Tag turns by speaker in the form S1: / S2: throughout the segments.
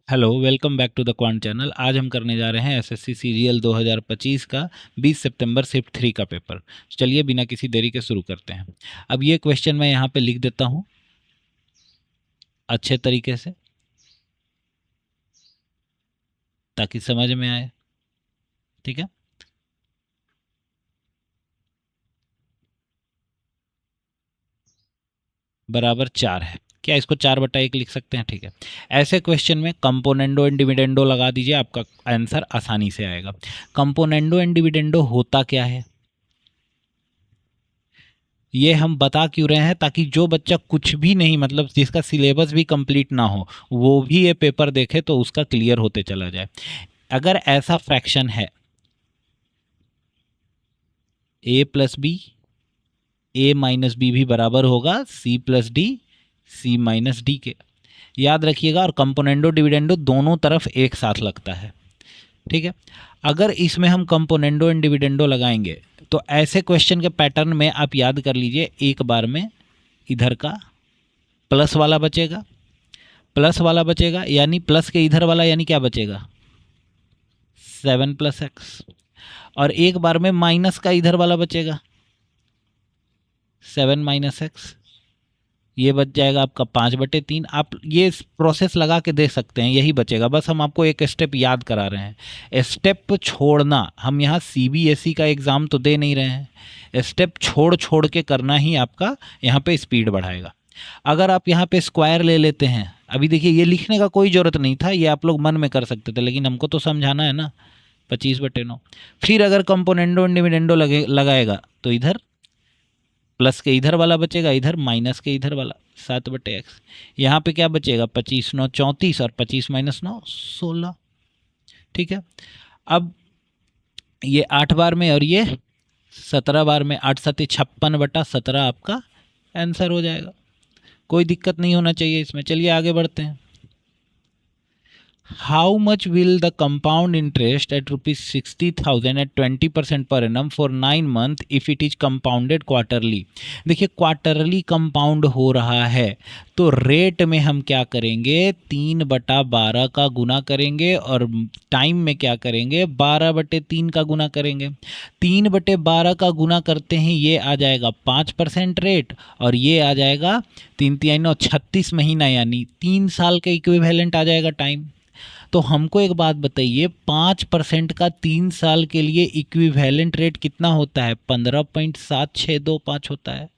S1: Hello, welcome back to the quant channel. आज हम करने जा रहे हैं एसएससी सीजीएल 2025 का 20 सितंबर शिफ्ट 3 का पेपर। चलिए बिना किसी देरी के शुरू करते हैं। अब ये क्वेश्चन मैं यहाँ पे लिख देता हूँ अच्छे तरीके से ताकि समझ में आए। ठीक है, बराबर 4 है। क्या इसको 4/1 लिख सकते हैं? ठीक है। ऐसे क्वेश्चन में कंपोनेंडो एंड डिविडेंडो लगा दीजिए, आपका आंसर आसानी से आएगा। कंपोनेंडो एंड डिविडेंडो होता क्या है ये हम बता क्यों रहे हैं, ताकि जो बच्चा कुछ भी नहीं, मतलब जिसका सिलेबस भी कंप्लीट ना हो, वो भी ये पेपर देखे तो उसका क्लियर होते चला जाए। अगर ऐसा फ्रैक्शन है a plus B, a minus B भी बराबर होगा c plus D, c minus D के, याद रखिएगा। और कंपोनेंडो डिविडेंडो दोनों तरफ एक साथ लगता है। ठीक है। अगर इसमें हम कंपोनेंडो एंड डिविडेंडो लगाएंगे तो ऐसे क्वेश्चन के पैटर्न में आप याद कर लीजिए, एक बार में इधर का प्लस वाला बचेगा, प्लस वाला बचेगा, यानी प्लस के इधर वाला, यानी क्या बचेगा 7 + x, और एक बार में माइनस का इधर वाला बचेगा 7 - x, ये बच जाएगा आपका 5/3। आप ये प्रोसेस लगा के दे सकते हैं, यही बचेगा। बस हम आपको एक स्टेप याद करा रहे हैं। स्टेप छोड़ना, हम यहाँ सीबीएसई का एग्ज़ाम तो दे नहीं रहे हैं, स्टेप छोड़ छोड़ के करना ही आपका यहाँ पे स्पीड बढ़ाएगा। अगर आप यहाँ पे स्क्वायर ले लेते हैं, अभी देखिए ये लिखने का कोई ज़रूरत नहीं था, ये आप लोग मन में कर सकते थे, लेकिन हमको तो समझाना है ना। 25/9। फिर अगर कंपोनेंडो डिविडेंडो लगाएगा तो इधर प्लस के इधर वाला बचेगा, इधर माइनस के इधर वाला 7/x। यहाँ पे क्या बचेगा 25 × 9 = 34, और 25 - 9 = 16। ठीक है। अब ये 8 बार में और ये 17 बार में, 8 × 7 = 56/17 आपका आंसर हो जाएगा। कोई दिक्कत नहीं होना चाहिए इसमें। चलिए आगे बढ़ते हैं। How much will the compound interest at rupees 60,000 at 20% per annum for 9 months if it is compounded quarterly? देखिए क्वार्टरली कंपाउंड हो रहा है तो रेट में हम क्या करेंगे 3/12 का गुना करेंगे, और टाइम में क्या करेंगे 12/3 का गुना करेंगे। 3/12 का गुना करते हैं, ये आ जाएगा 5% रेट, और ये आ जाएगा 3 × 3 = 9 36 महीना, यानी 3 साल का इक्विवेलेंट आ जाएगा टाइम। तो हमको एक बात बताइए, 5% का 3 साल के लिए इक्विवेलेंट रेट कितना होता है 15.7625 होता है।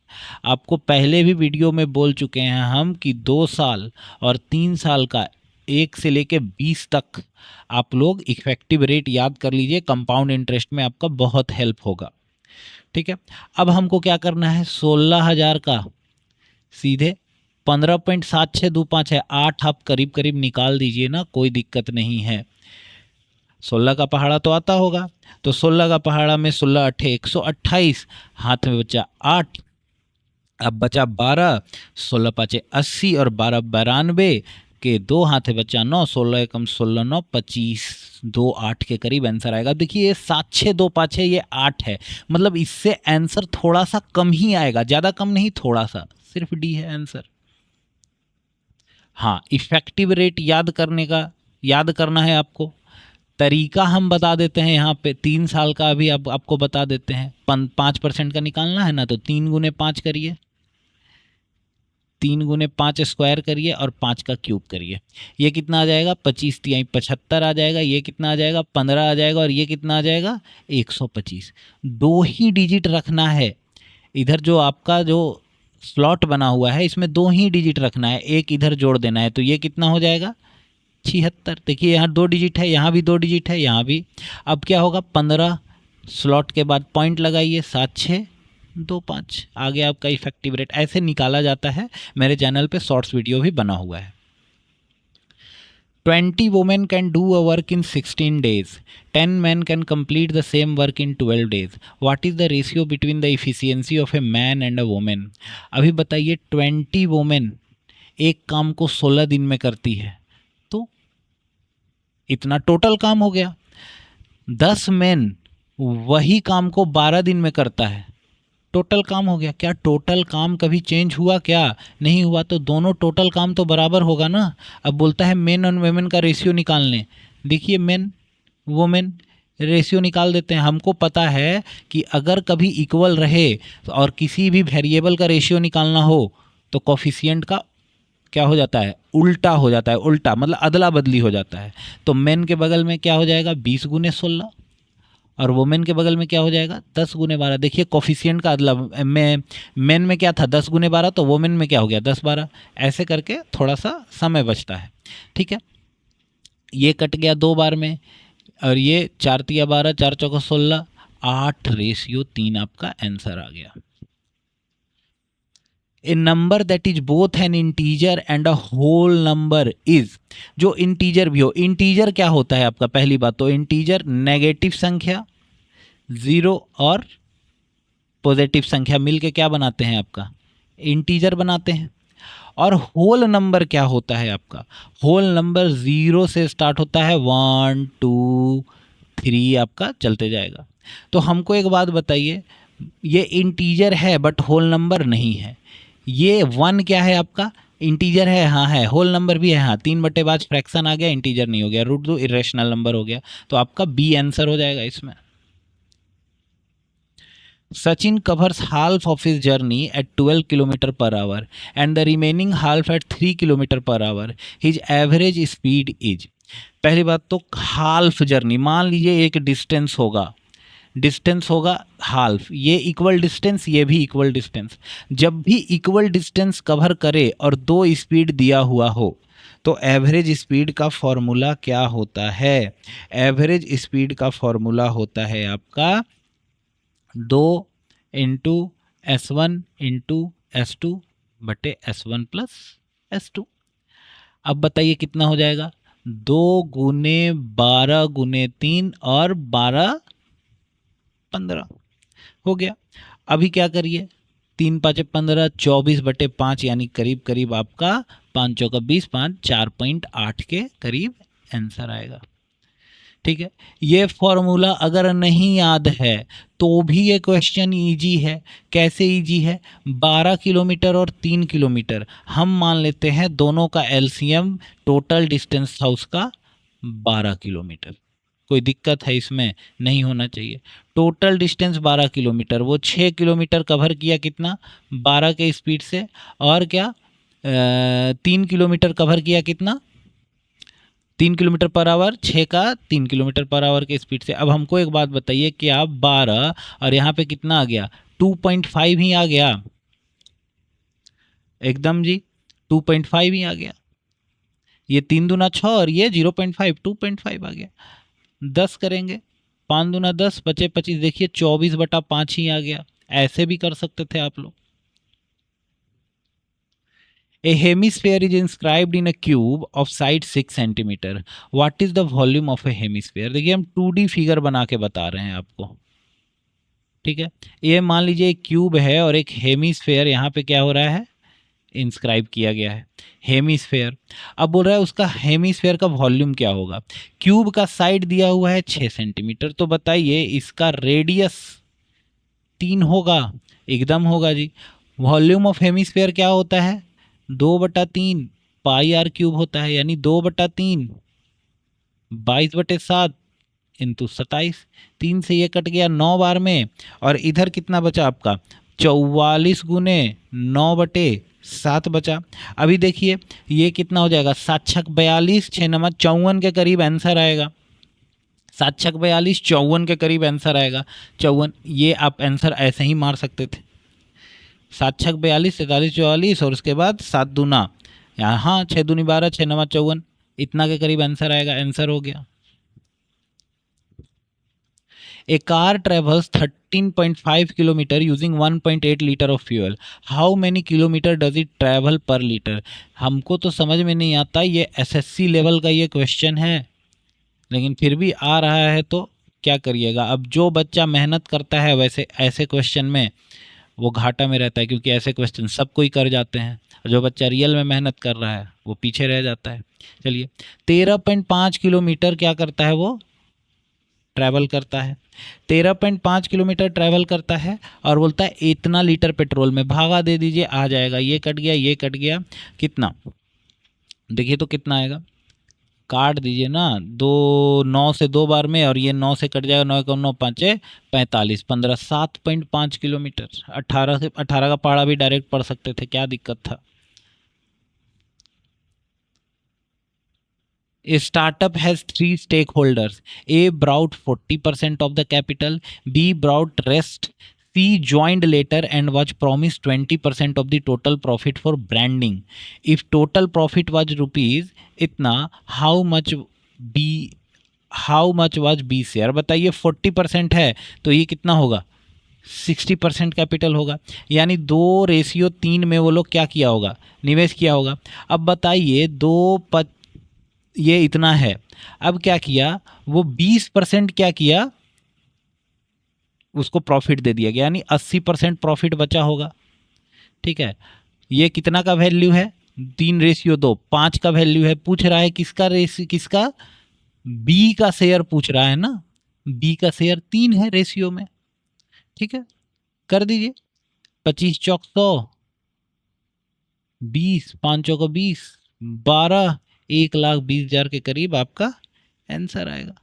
S1: आपको पहले भी वीडियो में बोल चुके हैं हम कि 2 साल और 3 साल का 1 से लेके 20 तक आप लोग इफेक्टिव रेट याद कर लीजिए, कंपाउंड इंटरेस्ट में आपका बहुत हेल्प होगा। ठीक है। अब हमको क्या करना है, 16,000 का सीधे 15.7625 है, 8 आप करीब करीब निकाल दीजिए ना, कोई दिक्कत नहीं है। 16 का पहाड़ा तो आता होगा, तो 16 का पहाड़ा में 16 × 8 = 128, हाथ में बचा 8, अब बचा 12, 16 × 5 = 80, और 12 = 92 के 2 हाथ बचा 9, 16 × 1 = 16, 9 = 25, 2 8 के करीब आंसर आएगा। देखिए ये 7625 है, ये 8 है, मतलब इससे आंसर थोड़ा सा कम ही आएगा, ज़्यादा कम नहीं, थोड़ा सा, सिर्फ डी है आंसर। हाँ, इफेक्टिव रेट याद करने का, याद करना है आपको, तरीका हम बता देते हैं यहाँ पे। 3 साल का अभी आपको बता देते हैं। 5% का निकालना है ना, तो 3 × 5 करिए, 3 × 5 स्क्वायर करिए, और 5 का क्यूब करिए। ये कितना आ जाएगा 25 × 3 = 75 आ जाएगा, ये कितना आ जाएगा 15 आ जाएगा, और ये कितना आ जाएगा 125। 2 ही डिजिट रखना है, इधर जो आपका जो स्लॉट बना हुआ है इसमें 2 ही डिजिट रखना है, एक इधर जोड़ देना है, तो ये कितना हो जाएगा 76। देखिए यहाँ 2 डिजिट है, यहाँ भी 2 डिजिट है, यहाँ भी। अब क्या होगा 15 स्लॉट के बाद पॉइंट लगाइए, 7625 आ गया आपका इफेक्टिव रेट। ऐसे निकाला जाता है, मेरे चैनल पे शॉर्ट्स वीडियो भी बना हुआ है। 20 women can do a work in 16 days. 10 men can complete the same work in 12 days. What is the ratio between the efficiency of a man and a woman? अभी बताइए 20 women एक काम को 16 दिन में करती है, तो इतना टोटल काम हो गया। 10 men वही काम को 12 दिन में करता है, टोटल काम हो गया। क्या टोटल काम कभी चेंज हुआ? क्या नहीं हुआ। तो दोनों टोटल काम तो बराबर होगा ना। अब बोलता है मेन और वेमेन का रेशियो निकालने। देखिए मेन वोमेन रेशियो निकाल देते हैं। हमको पता है कि अगर कभी इक्वल रहे और किसी भी वेरिएबल का रेशियो निकालना हो तो कोफिशिएंट का क्या हो जाता है? उल्टा हो जाता है। उल्टा मतलब अदला बदली हो जाता है। तो मेन के बगल में क्या हो जाएगा? 20 गुने 16 और वुमेन के बगल में क्या हो जाएगा? 10 गुने 12। देखिए कोफिशिएंट का अदला में मेन में क्या था? 10 गुने 12, तो वुमेन में क्या हो गया? 10 12। ऐसे करके थोड़ा सा समय बचता है। ठीक है, ये कट गया 2 बार में और ये 4 तिया 12, 4 चौका 16, 8:3 आपका आंसर आ गया। A number that is both an integer and a whole number is, जो इंटीजर भी हो। इंटीजर क्या होता है आपका? पहली बात तो इंटीजर नेगेटिव संख्या, जीरो और पॉजिटिव संख्या मिलके क्या बनाते हैं आपका? इंटीजर बनाते हैं। और होल नंबर क्या होता है आपका? होल नंबर 0 से स्टार्ट होता है, 1 2 3 आपका चलते जाएगा। तो हमको एक बात बताइए, ये इंटीजर है बट होल नंबर नहीं है। ये 1 क्या है आपका? इंटीजर है, हाँ है। होल नंबर भी है, हाँ। 3/5 फ्रैक्शन आ गया, इंटीजर नहीं हो गया। √2 इरेशनल नंबर हो गया। तो आपका बी आंसर हो जाएगा इसमें। Sachin covers half of his journey at 12 km per hour and the remaining half at 3 km per hour. His average speed is. पहली बात तो हाल्फ जर्नी, मान लीजिए एक डिस्टेंस होगा हाल्फ, ये इक्वल डिस्टेंस, ये भी इक्वल डिस्टेंस। जब भी इक्वल डिस्टेंस कवर करे और 2 स्पीड दिया हुआ हो तो एवरेज स्पीड का फॉर्मूला क्या होता है? एवरेज स्पीड का फॉर्मूला होता है आपका 2 इंटू S1 इंटू S2 बटे S1 प्लस S2। अब बताइए कितना हो जाएगा? 2 गुने 12 गुने 3 और 12 15 हो गया। अभी क्या करिए, 3 5 15, 24/5 यानी करीब करीब आपका 5 चौका 20, 5 4.8 के करीब आंसर आएगा। ठीक है, ये फॉर्मूला अगर नहीं याद है तो भी ये क्वेश्चन इजी है। कैसे इजी है? 12 किलोमीटर और 3 किलोमीटर हम मान लेते हैं, दोनों का एलसीएम टोटल डिस्टेंस था उसका 12 किलोमीटर। कोई दिक्कत है इसमें? नहीं होना चाहिए। टोटल डिस्टेंस 12 किलोमीटर, वो 6 किलोमीटर कवर किया कितना? 12 के स्पीड से। और क्या 3 किलोमीटर कवर किया कितना? 3 किलोमीटर पर आवर, 6 का 3 किलोमीटर पर आवर के स्पीड से। अब हमको एक बात बताइए कि आप 12 और यहाँ पे कितना आ गया? 2.5 ही आ गया एकदम जी, 2.5 ही आ गया। ये 3 दूना 6 और ये 0.5, 2.5 आ गया। 10 करेंगे, 5 दूना 10 बचे 25। देखिए 24/5 ही आ गया। ऐसे भी कर सकते थे आप लोग। A hemisphere is inscribed in a cube of side 6 cm. What is the volume of a hemisphere? देखिए हम 2D फिगर बना के बता रहे हैं आपको। ठीक है, ये मान लीजिए एक क्यूब है और एक हेमिस्फेयर यहाँ पे क्या हो रहा है? इंस्क्राइब किया गया है हेमिस्फेयर। अब बोल रहा है उसका हेमिस्फेयर का वॉल्यूम क्या होगा? क्यूब का साइड दिया हुआ है 6 सेंटीमीटर, तो बताइए इसका रेडियस 3 होगा? एकदम होगा जी। वॉल्यूम ऑफ हेमिस्फेयर क्या होता है? 2/3 पाई आर क्यूब होता है, यानी 2/3 22/7 इंटू 27। 3 से ये कट गया 9 बार में, और इधर कितना बचा आपका? 44 गुने 9/7 बचा। अभी देखिए ये कितना हो जाएगा? 7 छक 42, 6 9 54 के करीब आंसर आएगा। 7 छक 42, 54 के करीब आंसर आएगा। 54, ये आप आंसर ऐसे ही मार सकते थे। 7 छक 42, 43 44 और उसके बाद 7 दूना, यहाँ 6 दूनी 12, 6 9 54, इतना के करीब आंसर आएगा। आंसर हो गया। A car travels 13.5 kilometer using 1.8 liter of fuel. How many kilometer does it travel per liter? हमको तो समझ में नहीं आता, ये एसएससी लेवल का ये क्वेश्चन है, लेकिन फिर भी आ रहा है तो क्या करिएगा। अब जो बच्चा मेहनत करता है वैसे ऐसे क्वेश्चन में वो घाटा में रहता है, क्योंकि ऐसे क्वेश्चन सब कोई कर जाते हैं। जो बच्चा रियल में मेहनत कर रहा है वो पीछे रह जाता है। चलिए 13.5 किलोमीटर क्या करता है? वो ट्रैवल करता है। 13.5 किलोमीटर ट्रैवल करता है और बोलता है इतना लीटर पेट्रोल में, भागा दे दीजिए आ जाएगा, ये कट गया ये कट गया, कितना देखिए तो कितना आएगा, काट दीजिए ना, 9 से 2 बार में, और ये 9 से कट जाएगा, 9 9 5 45 15 7.5 किलोमीटर। 18 का पहाड़ा भी डायरेक्ट पढ़ सकते थे, क्या दिक्कत था। A startup has 3 stakeholders. A brought 40% of the capital, B brought rest, C joined later and was promised 20% of the total profit for branding. If total profit was rupees इतना, how much was B share? बताइए 40% है तो ये कितना होगा, 60% capital होगा, यानी 2:3 में वो लोग क्या किया होगा, निवेश किया होगा। अब बताइए ये इतना है, अब क्या किया वो 20% क्या किया, उसको प्रॉफिट दे दिया गया, यानी 80% प्रॉफिट बचा होगा। ठीक है, ये कितना का वैल्यू है, 3:2, 5 का वैल्यू है, पूछ रहा है किसका बी का शेयर पूछ रहा है ना, बी का शेयर 3 है रेशियो में। ठीक है, कर दीजिए, 25 चौक 100, 20 5 चौक 20, 12, 1,20,000 के करीब आपका आंसर आएगा।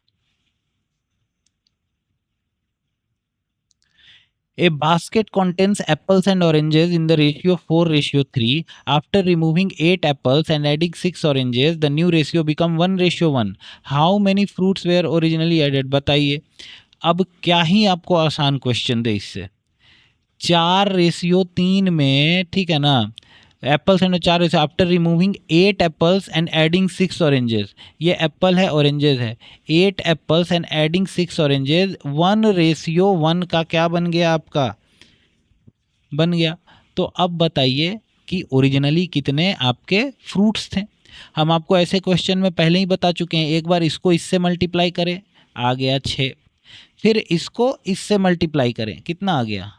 S1: A basket contains apples and oranges in the ratio 4:3. After removing 8 apples and adding 6 oranges, the new ratio become 1:1. How many fruits were originally added? बताइए। अब क्या ही आपको आसान क्वेश्चन दे इससे, 4:3 में, ठीक है ना, apples and 4 ratio, after removing 8 apples and adding 6 oranges, ये एप्पल है ऑरेंजेस है, 8 एप्पल्स एंड एडिंग 6 ऑरेंजेस, 1:1 का क्या बन गया आपका, बन गया। तो अब बताइए कि ओरिजिनली कितने आपके फ्रूट्स थे। हम आपको ऐसे क्वेश्चन में पहले ही बता चुके हैं, एक बार इसको इससे मल्टीप्लाई करें आ गया 6, फिर इसको इससे मल्टीप्लाई करें कितना आ गया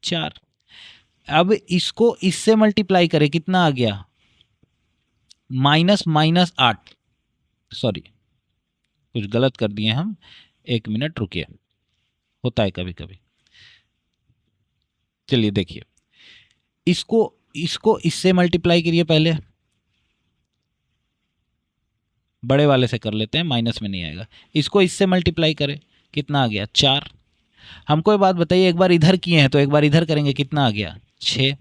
S1: 4, अब इसको इससे मल्टीप्लाई करें कितना आ गया, -8, सॉरी कुछ गलत कर दिए हम, 1 मिनट रुकिए, होता है कभी कभी। चलिए देखिए, इसको इससे मल्टीप्लाई करिए, पहले बड़े वाले से कर लेते हैं, माइनस में नहीं आएगा, इसको इससे मल्टीप्लाई करें कितना आ गया 4। हमको ये बात बताइए, एक बार इधर किए हैं तो एक बार इधर करेंगे कितना आ गया 6।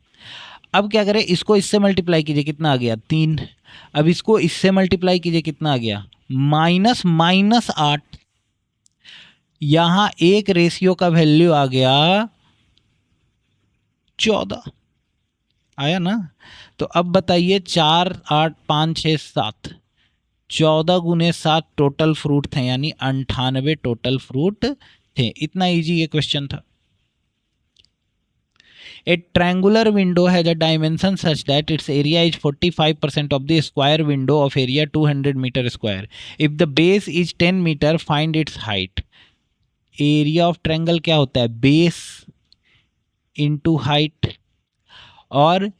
S1: अब क्या करें, इसको इससे मल्टीप्लाई कीजिए कितना आ गया 3, अब इसको इससे मल्टीप्लाई कीजिए कितना आ गया -8, यहां एक रेशियो का वैल्यू आ गया 14, आया ना। तो अब बताइए 4 8 5 6 7, 14 × 7 टोटल फ्रूट थे, यानी 98 टोटल फ्रूट थे। इतना इजी ये क्वेश्चन था। A triangular window has a dimension such that its area is 45% of the square window of area 200 meter square. If the base is 10 meter, find its height. Area of triangle क्या होता है, base into height, और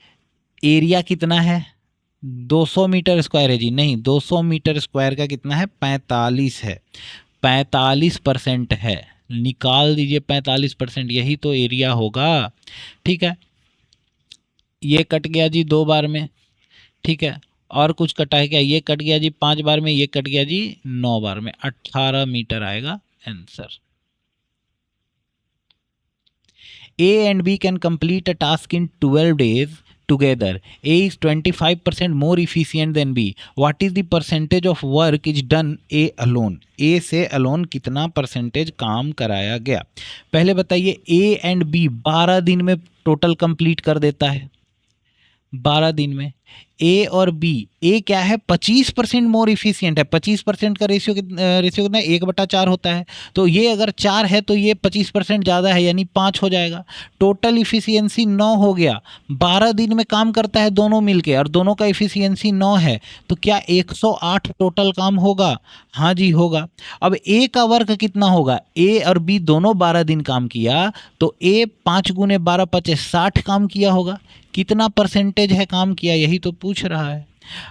S1: area कितना है 200 metre square है जी, नहीं 200 metre square का कितना है 45 है, 45% है, निकाल दीजिए 45%, यही तो एरिया होगा। ठीक है, ये कट गया जी 2 बार में, ठीक है, और कुछ कटा है क्या, ये कट गया जी 5 बार में, ये कट गया जी 9 बार में, 18 मीटर आएगा answer. A and B can complete a task in 12 days together. A is 25% more efficient than B. What is the percentage of work is done A alone? A से alone कितना percentage काम कराया गया। पहले बताइए A and B 12 दिन में total complete कर देता है, 12 दिन में। ए और बी, ए क्या है 25% मोर इफिशियंट है, 25% का रेशियो कितना 1/4 होता है, तो ये अगर 4 है तो ये 25% ज़्यादा है, यानी 5 हो जाएगा। टोटल इफिशियंसी 9 हो गया, 12 दिन में काम करता है दोनों मिलके, और दोनों का इफिशियंसी 9 है, तो क्या 108 टोटल काम होगा, हाँ जी होगा। अब ए का वर्क कितना होगा, ए और बी दोनों 12 दिन काम किया, तो ए 5 × 12 = 60 काम किया होगा, कितना परसेंटेज है काम किया, यही तो पूछ रहा है।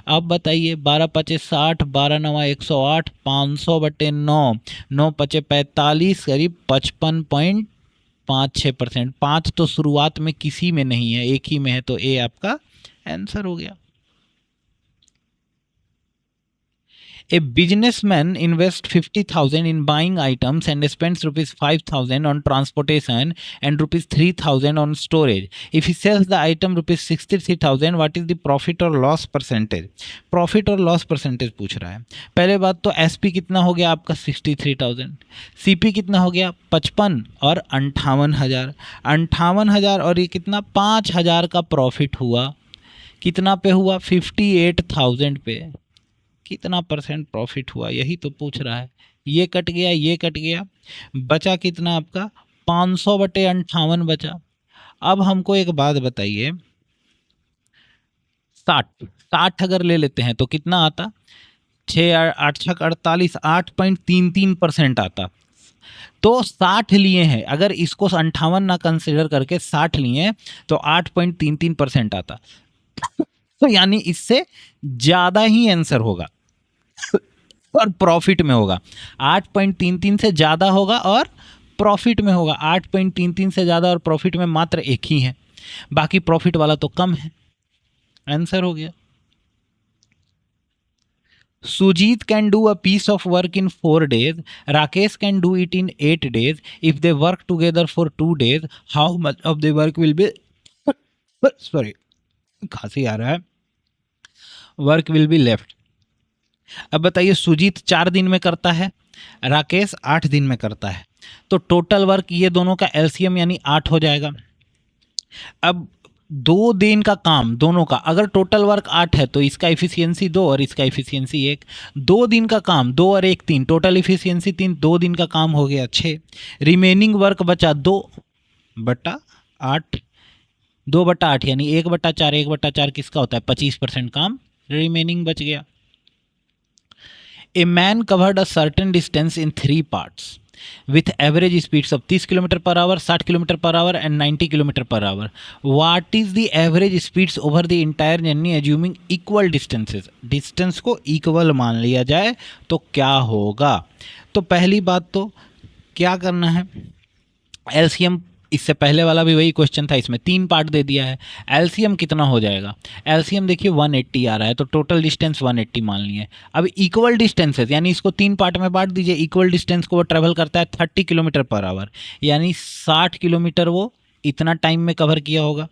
S1: अब बताइए 12 पचे 60, 12 नवा 108, 500/9, 9 पचे 45, करीब 55.56%। 5 तो शुरुआत में किसी में नहीं है, एक ही में है, तो ए आपका आंसर हो गया। A businessman invests 50,000 in buying items and spends rupees 5,000 on transportation and rupees 3,000 on storage. If he sells the item rupees 63,000, what is the profit or loss percentage? Profit और loss percentage पूछ रहा है। पहले बात तो SP कितना हो गया आपका 63,000, CP कितना हो गया 55 और 58,000, 58,000 और ये कितना 5,000 का प्रॉफिट हुआ। कितना पे हुआ 58,000 पे, कितना परसेंट प्रॉफिट हुआ, यही तो पूछ रहा है। ये कट गया, ये कट गया, बचा कितना आपका 500/58 बचा। अब हमको एक बात बताइए, 60 अगर ले लेते हैं तो कितना आता, 6 8 6 48, 8.33% आता। तो 60 लिए हैं, अगर इसको 58 ना कंसिडर करके 60 लिए हैं तो 8.33% आता। तो यानी इससे ज़्यादा ही आंसर होगा और प्रॉफिट में होगा। 8.33 से ज़्यादा होगा और प्रॉफिट में होगा। 8.33 से ज़्यादा और प्रॉफिट में मात्र एक ही है, बाकी प्रॉफिट वाला तो कम है। आंसर हो गया। Sujit can do a piece of work in 4 days. Rakesh can do it in 8 days. If they work together for 2 days, how much of the work will be sorry, खांसी आ रहा है, work will be left. अब बताइए, सुजीत 4 दिन में करता है, राकेश 8 दिन में करता है, तो टोटल वर्क ये दोनों का एलसीएम यानी 8 हो जाएगा। अब 2 दिन का काम दोनों का, अगर टोटल वर्क 8 है तो इसका इफिशियंसी 2 और इसका इफिशियंसी 1। 2 दिन का काम 2 और 1 3, टोटल इफिशियंसी 3, 2 दिन का काम हो गया 6। रिमेनिंग वर्क बचा 2/8, 2/8 यानी 1/4, 1/4 किसका होता है 25% काम रिमेनिंग बच गया। A man covered a certain distance in 3 parts with average speeds of 30 km/h, 60 km/h and 90 km/h. What is the average speeds over the entire journey assuming equal distances? Distance को equal मान लिया जाए तो क्या होगा। तो पहली बात तो क्या करना है, एलसीएम, इससे पहले वाला भी वही क्वेश्चन था, इसमें 3 पार्ट दे दिया है। एलसीएम कितना हो जाएगा, एलसीएम देखिए 180 आ रहा है, तो टोटल डिस्टेंस 180 मान लिए। अब इक्वल डिस्टेंसेस यानी इसको 3 पार्ट में बांट दीजिए। इक्वल डिस्टेंस को वो ट्रेवल करता है 30 km/h, यानी 60 किलोमीटर वो इतना टाइम में कवर किया होगा,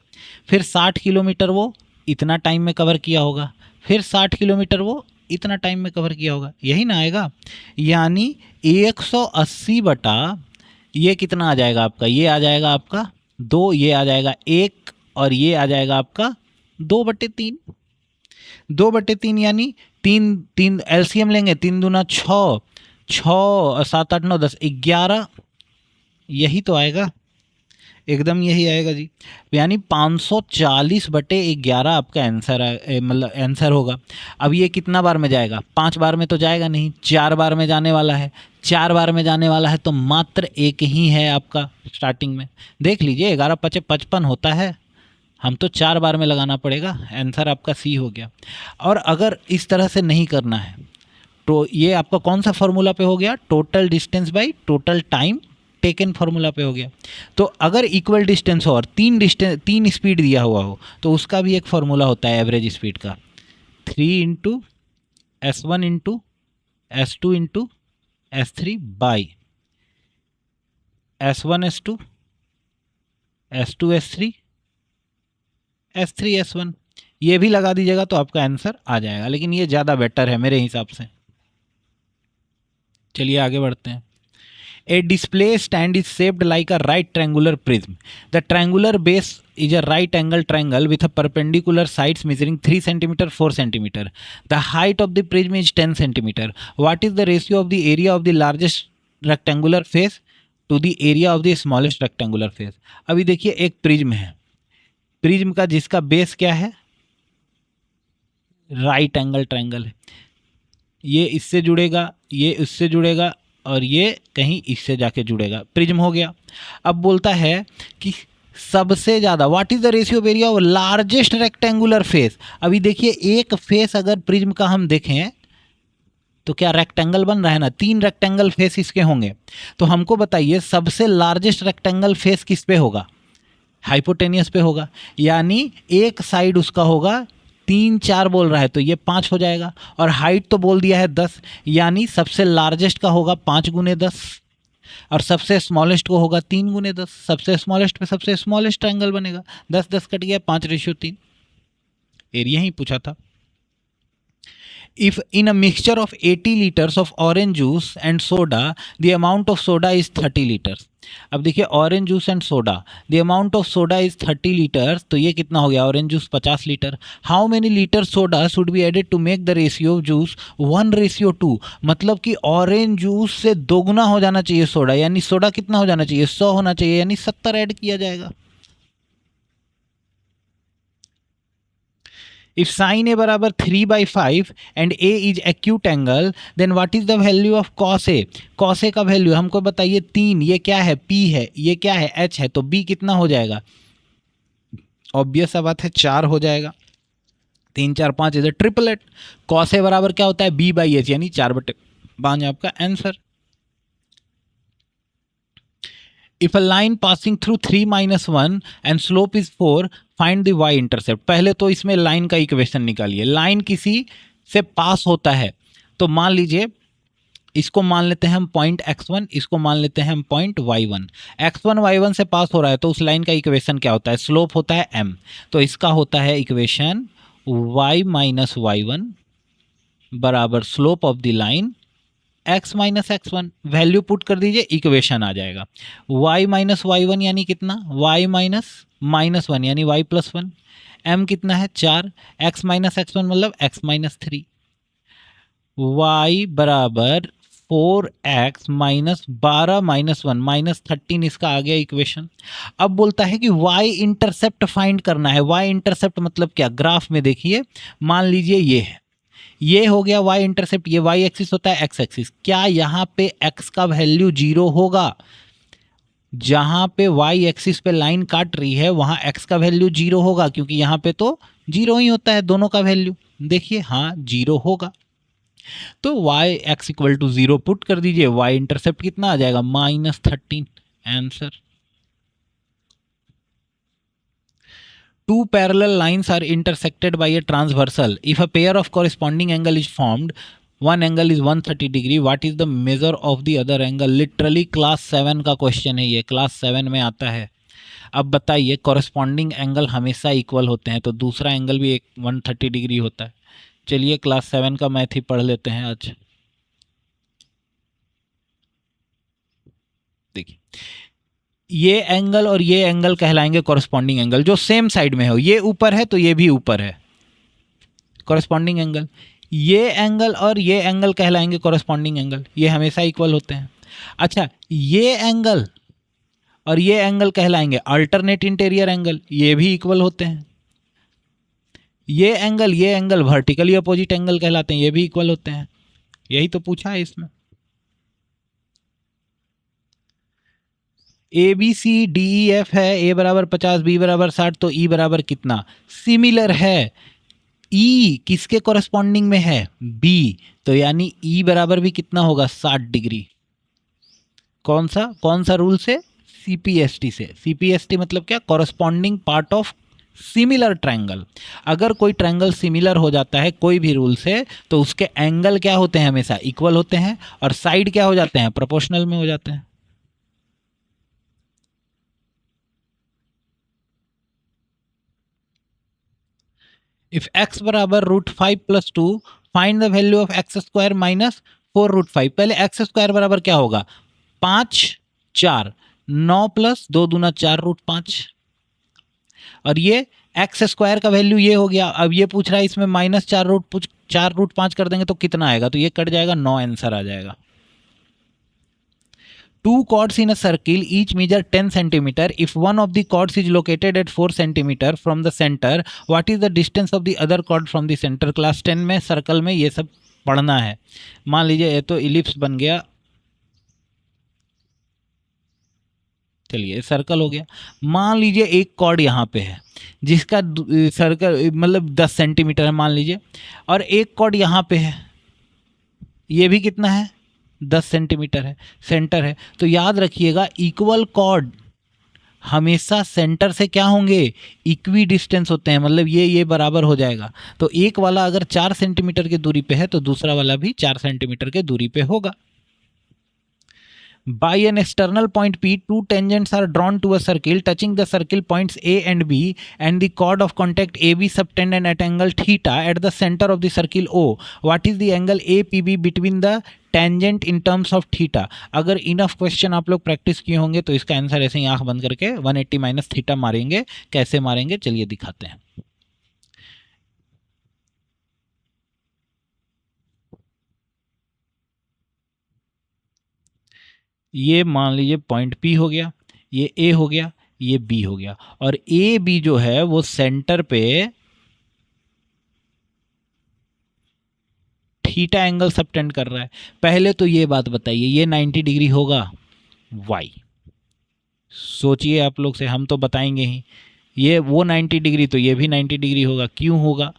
S1: फिर 60 किलोमीटर वो इतना टाइम में कवर किया होगा, फिर 60 किलोमीटर वो इतना टाइम में कवर किया होगा, यही ना आएगा। यानी 180 बटा ये कितना आ जाएगा आपका, ये आ जाएगा आपका 2, ये आ जाएगा 1 और ये आ जाएगा आपका 2/3। 2/3 यानी 3 एलसीएम लेंगे, 3 दूना 6, 6 और 7 8 9 10 11, यही तो आएगा, एकदम यही आएगा जी। यानी 540/11 आपका आंसर, मतलब आंसर होगा। अब ये कितना बार में जाएगा, 5 बार में तो जाएगा नहीं, 4 बार में जाने वाला है। 4 बार में जाने वाला है तो मात्र एक ही है आपका स्टार्टिंग में। देख लीजिए 11 5 55 होता है, हम तो 4 बार में लगाना पड़ेगा। आंसर आपका सी हो गया। और अगर इस तरह से नहीं करना है तो ये आपका कौन सा फॉर्मूला पे हो गया, total distance by total time taken formula पे हो गया। तो अगर इक्वल डिस्टेंस हो और 3 स्पीड दिया हुआ हो तो उसका भी एक फार्मूला होता है एवरेज स्पीड का, 3 × S1 × S2 × S3 by S1 S2 S2 S3 S3 S1, ये भी लगा दीजिएगा तो आपका आंसर आ जाएगा, लेकिन ये ज़्यादा बेटर है मेरे हिसाब से। चलिए आगे बढ़ते हैं। A display stand is shaped like a right triangular prism. The triangular base is a right angle triangle with a perpendicular sides measuring 3 cm 4 cm. The height of the prism is 10 cm. What is the ratio of the area of the largest rectangular face to the area of the smallest rectangular face? अभी देखिए एक prism है, prism का जिसका base क्या है, right angle triangle है। ये इससे जुड़ेगा, ये इससे जुड़ेगा और ये कहीं इससे जाके जुड़ेगा, प्रिज्म हो गया। अब बोलता है कि सबसे ज़्यादा, what is the ratio of area of largest rectangular face. अभी देखिए एक फेस अगर प्रिज्म का हम देखें तो क्या रेक्टेंगल बन रहा है ना, 3 रेक्टेंगल फेस इसके होंगे। तो हमको बताइए सबसे लार्जेस्ट रेक्टेंगल फेस किस पे होगा, हाइपोटेनियस पे होगा, यानी एक साइड उसका होगा 3 4 बोल रहा है तो ये 5 हो जाएगा, और हाइट तो बोल दिया है 10, यानी सबसे लार्जेस्ट का होगा 5 गुने 10 और सबसे स्मॉलेस्ट को होगा 3 गुने 10। सबसे स्मॉलेस्ट पे सबसे स्मॉलेस्ट ट्रायंगल बनेगा, 10 10 कट गया, 5:3। एरिया ही पूछा था। If in a mixture of 80 liters of orange juice and soda, the amount of soda is 30 liters. अब देखिए orange juice and soda, the amount of soda is 30 litres, तो ये कितना हो गया, orange juice 50 litre. How many litre soda should be added to make the ratio of juice 1:2, मतलब कि orange juice से दोगुना हो जाना चाहिए सोडा, यानी सोडा कितना हो जाना चाहिए, 100 होना चाहिए, यानी 70 ऐड किया जाएगा। If sin A बराबर 3/5 and A is acute angle, then what is the value of cos A? cos A का वैल्यू हमको बताइए 3, ये क्या है P है, ये क्या है H है, तो B कितना हो जाएगा, ऑब्वियस सा बात है 4 हो जाएगा। 3 4 5 इज ट्रिपलेट। cos A बराबर क्या होता है B/H, यानी 4/5 आपका answer. If a line passing through 3 - 1 and slope is 4, find the y intercept। पहले तो इसमें लाइन का इक्वेशन निकालिए। लाइन किसी से पास होता है तो मान लीजिए इसको मान लेते हैं हम पॉइंट x1, इसको मान लेते हैं हम पॉइंट y1। x1 y1 से पास हो रहा है तो उस लाइन का इक्वेशन क्या होता है, स्लोप होता है m, तो इसका होता है इक्वेशन y - y1 बराबर slope of the line x - x1। Value put कर दीजिए, इक्वेशन आ जाएगा y - y1 यानी कितना, y - -1 यानी y + 1, m कितना है 4, x - x1 मतलब x - 3, y बराबर 4x - 12 - 1 -13 इसका आ गया इक्वेशन। अब बोलता है कि y इंटरसेप्ट फाइंड करना है। y इंटरसेप्ट मतलब क्या, ग्राफ में देखिए, मान लीजिए ये है, ये हो गया y इंटरसेप्ट, ये y एक्सिस होता है x एक्सिस। क्या यहाँ पे x का वैल्यू 0 होगा, जहां पे y एक्सिस पे लाइन काट रही है वहां x का वैल्यू 0 होगा, क्योंकि यहाँ पे तो 0 ही होता है दोनों का वैल्यू। देखिए हाँ 0 होगा, तो y x = 0 पुट कर दीजिए, y इंटरसेप्ट कितना आ जाएगा -13 answer. Two parallel lines are intersected by a transversal. If a pair of corresponding angle is formed, one angle is 130 degree. What is the measure of the other angle? Literally class 7 का question है ये, class 7 में आता है। अब बताइए corresponding angle हमेशा equal होते हैं, तो दूसरा एंगल भी एक 130 डिग्री होता है। चलिए क्लास 7 का मैथ ही पढ़ लेते हैं आज। देखिए ये एंगल और ये एंगल कहलाएंगे कॉरस्पॉन्डिंग एंगल, जो सेम साइड में हो, ये ऊपर है तो ये भी ऊपर है, कॉरस्पॉन्डिंग एंगल। ये एंगल और ये एंगल कहलाएंगे कॉरस्पॉन्डिंग एंगल, ये हमेशा इक्वल होते हैं। अच्छा ये एंगल और ये एंगल कहलाएंगे अल्टरनेट इंटीरियर एंगल, ये भी इक्वल होते हैं। ये एंगल वर्टिकली अपोजिट एंगल कहलाते हैं, ये भी इक्वल होते हैं। यही तो पूछा है इसमें। A B C D E F है, ए बराबर 50, बी बराबर 60, तो ई बराबर कितना, सिमिलर है। ई किसके कॉरस्पॉन्डिंग में है, बी, तो यानी ई बराबर भी कितना होगा 60 डिग्री। कौन सा रूल से, सीपीएसटी से। सीपीएसटी मतलब क्या, corresponding part of similar triangle. अगर कोई ट्रायंगल सिमिलर हो जाता है कोई भी रूल से, तो उसके एंगल क्या होते हैं, हमेशा इक्वल होते हैं, और साइड क्या हो जाते हैं, प्रोपोर्शनल में हो जाते हैं। If x बराबर √5 + 2, find the value of x² - 4√5। पहले x² बराबर क्या होगा, 5 4 9 + 2 दूना 4 √5, और ये x² का वैल्यू ये हो गया। अब ये पूछ रहा है इसमें -4 √5 कर देंगे तो कितना आएगा, तो ये कट जाएगा, 9 आंसर आ जाएगा। Two chords in a circle each measure 10 centimeter. If one of the chords is located at 4 centimeter from the center, what is the distance of the other chord from the center? Class 10 में circle में ये सब पढ़ना है। मान लीजिए ये तो इलिप्स बन गया, चलिए सर्कल हो गया। मान लीजिए एक कॉर्ड यहाँ पे है जिसका सर्कल मतलब 10 सेंटीमीटर है मान लीजिए, और एक कॉर्ड यहाँ पे है, ये भी कितना है 10 सेंटीमीटर है, सेंटर है। तो याद रखिएगा इक्वल कॉर्ड हमेशा सेंटर से क्या होंगे, इक्वी डिस्टेंस होते हैं, मतलब ये बराबर हो जाएगा। तो एक वाला अगर 4 सेंटीमीटर की दूरी पे है तो दूसरा वाला भी 4 सेंटीमीटर के दूरी पे होगा। By an external point P, two tangents are drawn to a circle touching the circle points A and B, and the chord of contact AB subtended at angle theta at the center of the circle O. What is the angle APB between the tangent in terms of theta? अगर enough question आप लोग practice किए होंगे तो इसका answer ऐसे ही आंख बंद करके 180 माइनस थीटा मारेंगे। कैसे मारेंगे चलिए दिखाते हैं। ये मान लीजिए पॉइंट P हो गया, ये A हो गया, ये B हो गया, और ए बी जो है वो सेंटर पे थीटा एंगल सबटेंड कर रहा है। पहले तो ये बात बताइए, ये 90 डिग्री होगा वाई, सोचिए आप लोग से, हम तो बताएंगे ही। ये वो 90 डिग्री तो ये भी 90 डिग्री होगा। क्यों होगा?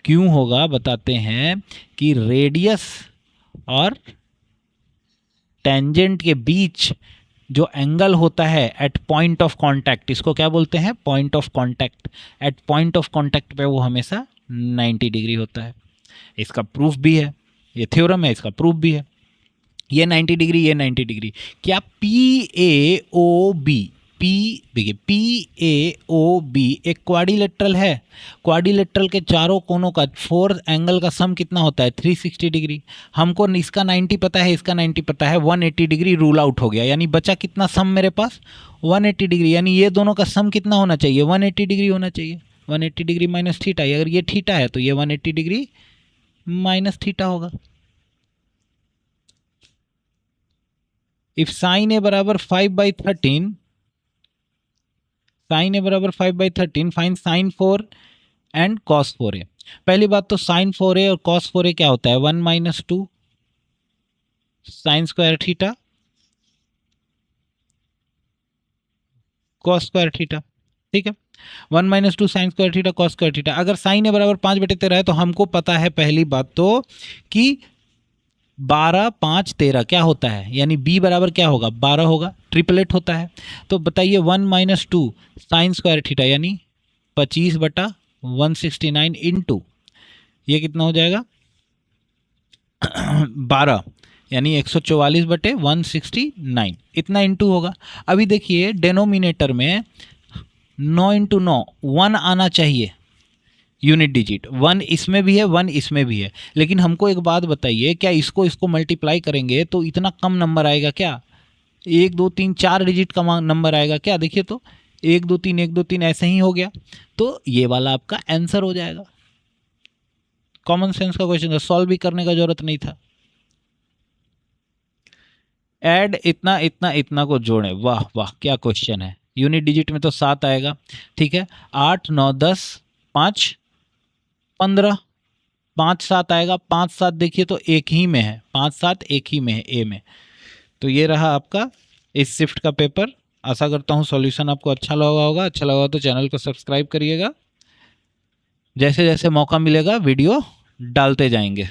S1: क्यों होगा बताते हैं कि रेडियस और टेंजेंट के बीच जो एंगल होता है एट पॉइंट ऑफ कांटेक्ट, इसको क्या बोलते हैं, point of contact. At point of contact पे वो हमेशा 90 डिग्री होता है। इसका प्रूफ भी है, ये थ्योरम है, इसका प्रूफ भी है। ये 90 डिग्री, ये 90 डिग्री। क्या PAOB, देखिए PAOB एक क्वाड्रिलेटरल है। क्वाड्रिलेटरल के चारों कोनों का 4 एंगल का सम कितना होता है, 360 डिग्री। हमको इसका 90 पता है, इसका 90 पता है, 180 डिग्री रूल आउट हो गया। यानी बचा कितना सम मेरे पास, 180 डिग्री। यानी ये दोनों का सम कितना होना चाहिए, 180 डिग्री होना चाहिए। 180 डिग्री माइनस थीटा, अगर ये थीटा है तो ये 180 डिग्री माइनस थीटा होगा। इफ साइन ए बराबर 5/13, साइन ए बराबर 5/13, fine sign 4 and cos 4a। पहली बात तो साइन 4a और कॉस 4a क्या होता है, 1 - 2 sine square theta cos square theta, ठीक है। 1 - 2 sine square theta cos square theta. अगर साइन ए बराबर 5/13 है तो हमको पता है पहली बात तो कि 12, 5, 13 क्या होता है, यानी b बराबर क्या होगा, 12 होगा, ट्रिपलेट होता है। तो बताइए 1 - 2 साइन स्क्वायर थीटा यानी 25/169 इंटू ये कितना हो जाएगा 12, यानी 144/169, इतना इंटू होगा। अभी देखिए डेनोमिनेटर में 9 × 9 1 आना चाहिए, यूनिट डिजिट 1 इसमें भी है, 1 इसमें भी है। लेकिन हमको एक बात बताइए, क्या इसको मल्टीप्लाई करेंगे तो इतना कम नंबर आएगा क्या, 1 2 3 4 डिजिट का नंबर आएगा क्या? देखिए तो 1 2 3 1 2 3 ऐसे ही हो गया, तो ये वाला आपका आंसर हो जाएगा। कॉमन सेंस का क्वेश्चन था, सॉल्व भी करने का जरूरत नहीं था। ऐड इतना इतना इतना को जोड़े, वाह वाह क्या क्वेश्चन है। यूनिट डिजिट में तो 7 आएगा, ठीक है। 8 9 10 5 15, 5 7 आएगा। 5 7 देखिए तो एक ही में है, 5 7 एक ही में है, ए में। तो ये रहा आपका इस शिफ्ट का पेपर। आशा करता हूँ सॉल्यूशन आपको अच्छा लगा होगा। अच्छा लगा तो चैनल को सब्सक्राइब करिएगा। जैसे जैसे मौका मिलेगा वीडियो डालते जाएंगे।